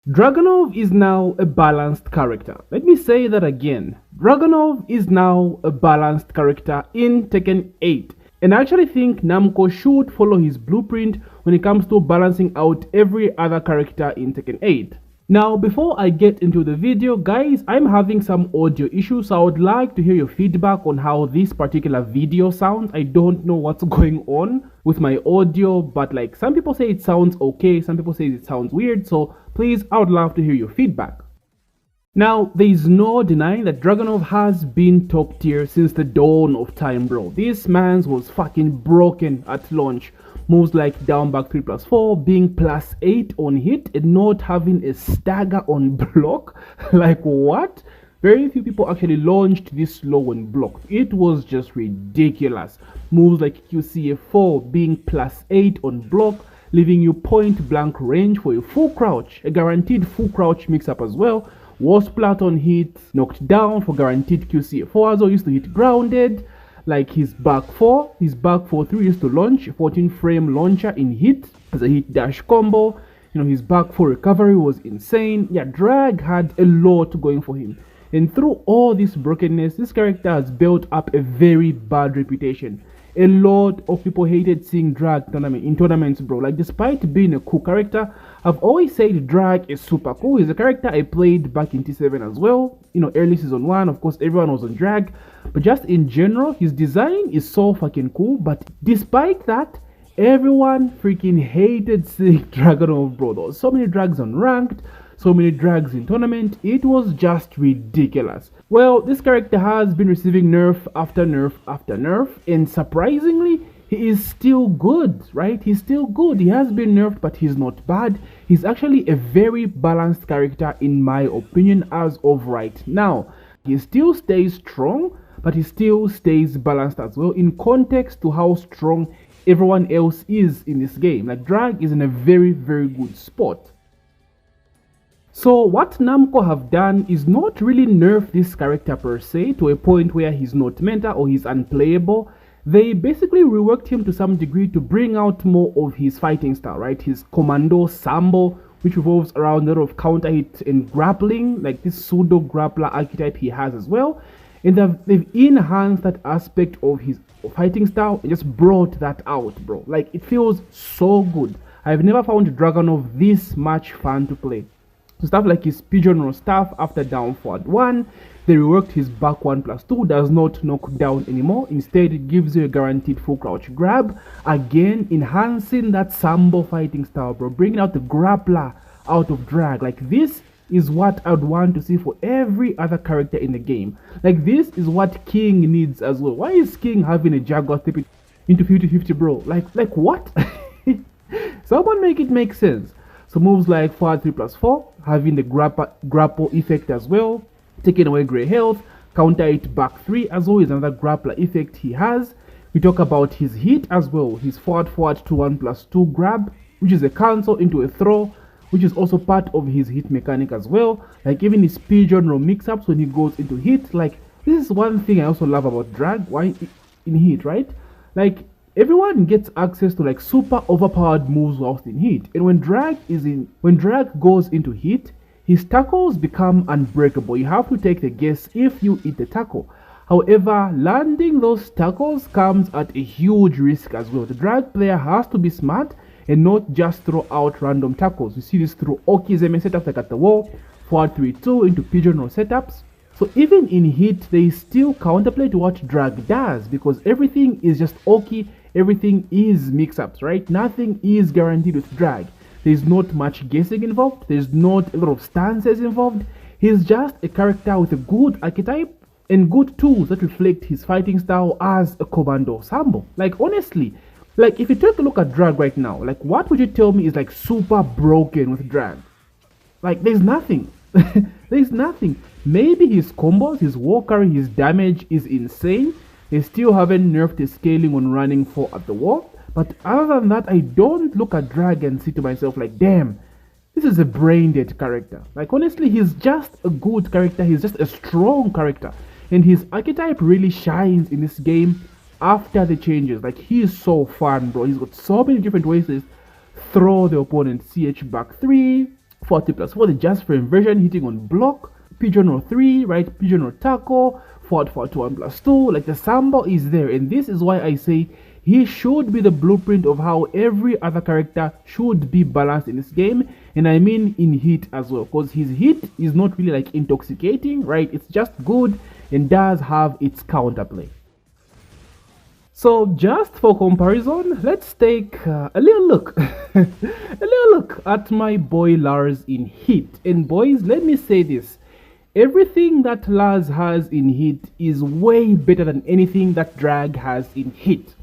Dragunov is now a balanced character. Let me say that again. Dragunov is now a balanced character in Tekken 8. And I actually think Namco should follow his blueprint when it comes to balancing out every other character in Tekken 8. Now, before I get into the video, guys, I'm having some audio issues, so I would like to hear your feedback on how this particular video sounds. I don't know what's going on with my audio, but like some people say it sounds okay, some people say it sounds weird, so please, I would love to hear your feedback. Now, there is no denying that Dragunov has been top tier since the dawn of time, bro. This man's was fucking broken at launch. Moves like down back 3+4, being +8 on hit, and not having a stagger on block. Like, what? Very few people actually launched this low on block. It was just ridiculous. Moves like QCF4 being +8 on block, leaving you point blank range for a full crouch, a guaranteed full crouch mix up as well. Was splat on hit, knocked down for guaranteed QCF4 as well, used to hit grounded. Like his back 4 3 used to launch 14 frame launcher in hit as a hit dash combo. You know, his back 4 recovery was insane. Yeah, Drag had a lot going for him. And through all this brokenness, this character has built up a very bad reputation. A lot of people hated seeing Drag in tournaments, bro. Like, despite being a cool character, I've always said Drag is super cool. He's a character I played back in T7 as well. You know, early season 1, of course, everyone was on Drag. But just in general, his design is so fucking cool. But despite that, everyone freaking hated seeing Dragunov, bro. There was so many Drags on ranked, so many Drags in tournament. It was just ridiculous. Well, this character has been receiving nerf after nerf after nerf, and surprisingly, he is still good, right? He's still good. He has been nerfed, but he's not bad. He's actually a very balanced character in my opinion as of right now. He still stays strong, but he still stays balanced as well in context to how strong everyone else is in this game. Like, Drag is in a very, very good spot. So what Namco have done is not really nerf this character per se to a point where he's not meta or he's unplayable. They basically reworked him to some degree to bring out more of his fighting style, right? His commando sambo, which revolves around a lot of counter hit and grappling, like this pseudo grappler archetype he has as well. And they've enhanced that aspect of his fighting style and just brought that out, bro. Like, it feels so good. I've never found Dragunov this much fun to play. So stuff like his pigeon staff after down forward 1, they reworked his back 1+2, does not knock down anymore. Instead, it gives you a guaranteed full crouch grab. Again, enhancing that sambo fighting style, bro. Bringing out the grappler out of Drag. Like, this is what I'd want to see for every other character in the game. Like, this is what King needs as well. Why is King having a Jaguar step into 50-50, bro? Like what? Someone make it make sense. So moves like forward 3+4, having the grapple effect as well, taking away grey health, counter it back 3 as well is another grappler effect he has. We talk about his hit as well, his forward to 1+2 grab, which is a cancel into a throw, which is also part of his hit mechanic as well. Like, even his pigeon roll mix-ups when he goes into hit. Like, this is one thing I also love about Drag, why in hit, right? Like, everyone gets access to like super overpowered moves whilst in hit, and when Drag goes into hit, his tackles become unbreakable. You have to take the guess if you hit the tackle. However, landing those tackles comes at a huge risk as well. The Drag player has to be smart and not just throw out random tackles. You see this through Okizeme setups like at the wall, forward 3-2 into pigeon roll setups. So even in hit, they still counterplay to what Drag does, because everything is just Oki, everything is mix-ups, right? Nothing is guaranteed with Drag. There's not much guessing involved, there's not a lot of stances involved. He's just a character with a good archetype and good tools that reflect his fighting style as a commando sambo. Like, honestly, like, if you take a look at Drag right now, like, what would you tell me is like super broken with Drag? Like, there's nothing. There's nothing. Maybe his combos, his war carry, his damage is insane. They still haven't nerfed his scaling on running 4 at the wall. But other than that, I don't look at Drag and say to myself like, damn, this is a brain dead character. Like, honestly, he's just a good character. He's just a strong character. And his archetype really shines in this game after the changes. Like, he is so fun, bro. He's got so many different ways to throw the opponent. CH back 3, 40 plus 4, the just frame version, hitting on block, pigeon or 3, right? Pigeon or tackle, forward 4 to 1 plus 2. Like the sample is there, and this is why I say he should be the blueprint of how every other character should be balanced in this game. And I mean in hit as well, because his hit is not really like intoxicating, right? It's just good and does have its counterplay. So just for comparison, let's take a little look a little look at my boy Lars in hit. And boys, let me say this, everything that Lars has in hit is way better than anything that Drag has in hit,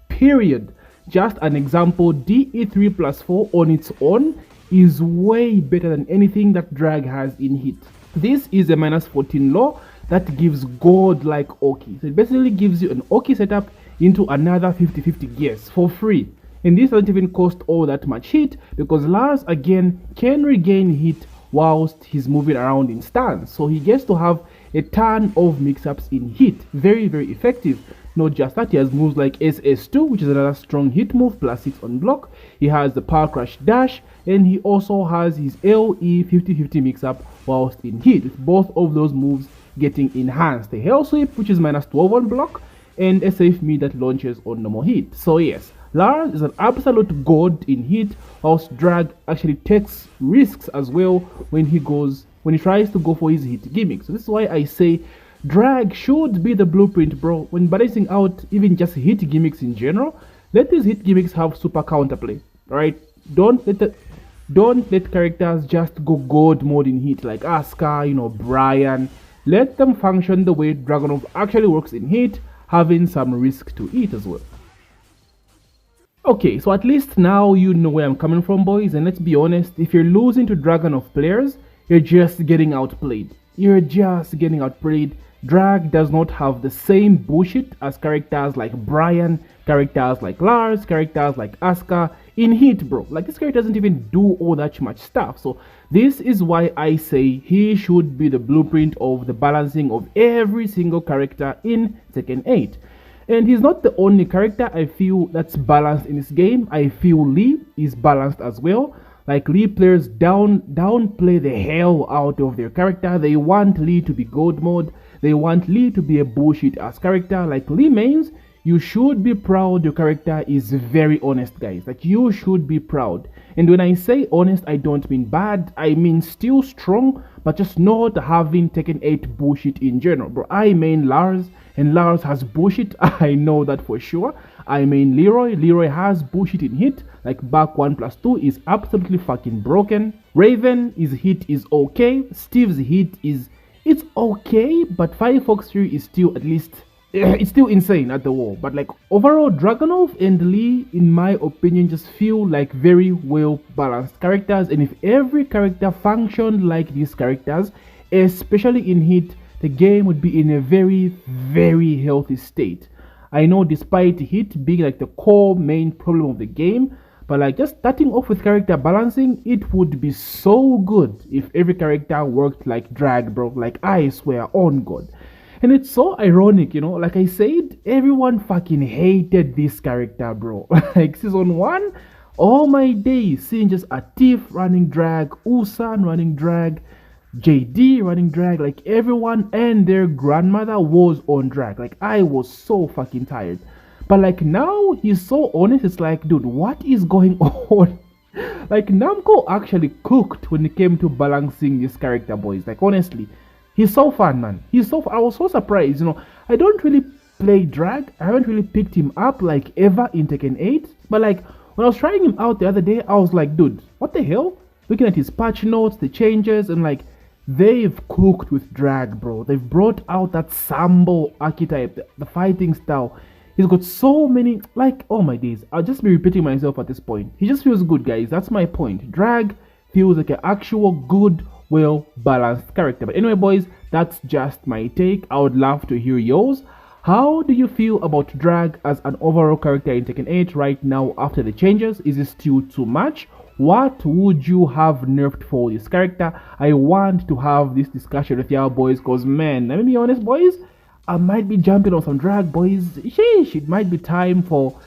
period. Just an example, DE3 plus 4 on its own is way better than anything that Drag has in hit. This is a minus 14 law that gives god like Oki. So it basically gives you an Oki setup into another 50-50 gears for free. And this doesn't even cost all that much hit, because Lars again can regain hit whilst he's moving around in stance. So he gets to have a ton of mix-ups in hit. Very, very effective. Not just that, he has moves like SS2, which is another strong hit move, plus 6 on block. He has the Power Crush Dash, and he also has his LE 50-50 mix-up whilst in hit, with both of those moves getting enhanced. The Hell Sweep, which is minus 12 on block, and a safe mid that launches on normal hit. So yes, Lars is an absolute god in hit, whilst Drag actually takes risks as well when he tries to go for his hit gimmick. So this is why I say Drag should be the blueprint, bro. When balancing out even just hit gimmicks in general, let these hit gimmicks have super counterplay. Alright? Don't let characters just go god mode in hit like Asuka, you know, Brian. Let them function the way Dragunov actually works in hit, having some risk to it as well. Okay, so at least now you know where I'm coming from, boys, and let's be honest, if you're losing to Dragunov players, you're just getting outplayed. You're just getting outplayed. Drag does not have the same bullshit as characters like Brian, characters like Lars, characters like Asuka in hit, bro. Like, this character doesn't even do all that much stuff. So this is why I say he should be the blueprint of the balancing of every single character in Tekken 8. And he's not the only character I feel that's balanced in this game. I feel Lee is balanced as well. Like, Lee players downplay the hell out of their character. They want Lee to be gold mode. They want Lee to be a bullshit ass character. Like, Lee mains, you should be proud your character is very honest, guys. Like, you should be proud. And when I say honest, I don't mean bad. I mean still strong, but just not having Tekken 8 bullshit in general, bro. I main Lars, and Lars has bullshit. I know that for sure. I mean Leroy. Leroy has bullshit in hit. Like, back 1 plus 2 is absolutely fucking broken. Raven, his hit is okay. Steve's hit is... it's okay, but Firefox 3 is still at least... it's still insane at the wall. But like, overall, Dragunov and Lee, in my opinion, just feel like very well balanced characters. And if every character functioned like these characters, especially in hit, the game would be in a very, very healthy state. I know, despite hit being like the core main problem of the game, but like, just starting off with character balancing, it would be so good if every character worked like Drag, bro. Like, I swear on God. And it's so ironic, you know, like I said, everyone fucking hated this character, bro. Like, season 1, all my days seeing just Atif running Drag, Usan running Drag, JD running Drag, like everyone and their grandmother was on Drag. Like, I was so fucking tired. But like, now he's so honest, it's like, dude, what is going on? Like, Namco actually cooked when it came to balancing this character, boys. Like, honestly, he's so fun, man. He's so fun. I was so surprised, you know. I don't really play Drag. I haven't really picked him up like ever in Tekken 8. But like, when I was trying him out the other day, I was like, dude, what the hell? Looking at his patch notes, the changes, and like, they've cooked with Drag, bro. They've brought out that Sambo archetype, the fighting style. He's got so many, like, oh my days. I'll just be repeating myself at this point. He just feels good, guys. That's my point. Drag feels like an actual good, well balanced character. But anyway, boys, that's just my take. I would love to hear yours. How do you feel about Drag as an overall character in Tekken 8 right now after the changes? Is it still too much? What would you have nerfed for this character? I want to have this discussion with y'all, boys, because man, let me be honest, boys, I might be jumping on some Drag, boys. Sheesh, it might be time for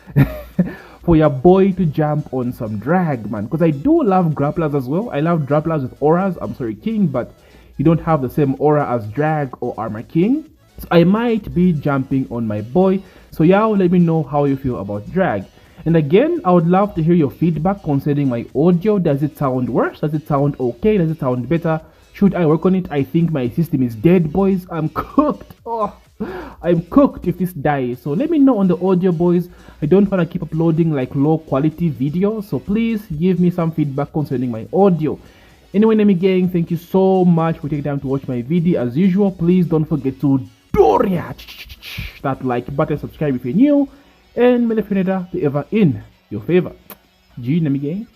for your boy to jump on some drag, man, because I do love grapplers as well. I love grapplers with auras. I'm sorry, king, but you don't have the same aura as drag or armor king. So I might be jumping on my boy. So y'all let me know how you feel about drag. And again, I would love to hear your feedback concerning my audio. Does it sound worse? Does it sound okay? Does it sound better? Should I work on it? I think my system is dead, boys. I'm cooked. Oh, I'm cooked if this dies. So let me know on the audio, boys. I don't want to keep uploading like low quality videos. So please give me some feedback concerning my audio. Anyway, Nemi gang, thank you so much for taking time to watch my video. As usual, please don't forget to that like button, subscribe if you're new, and may the be ever in your favor. G Nemi gang.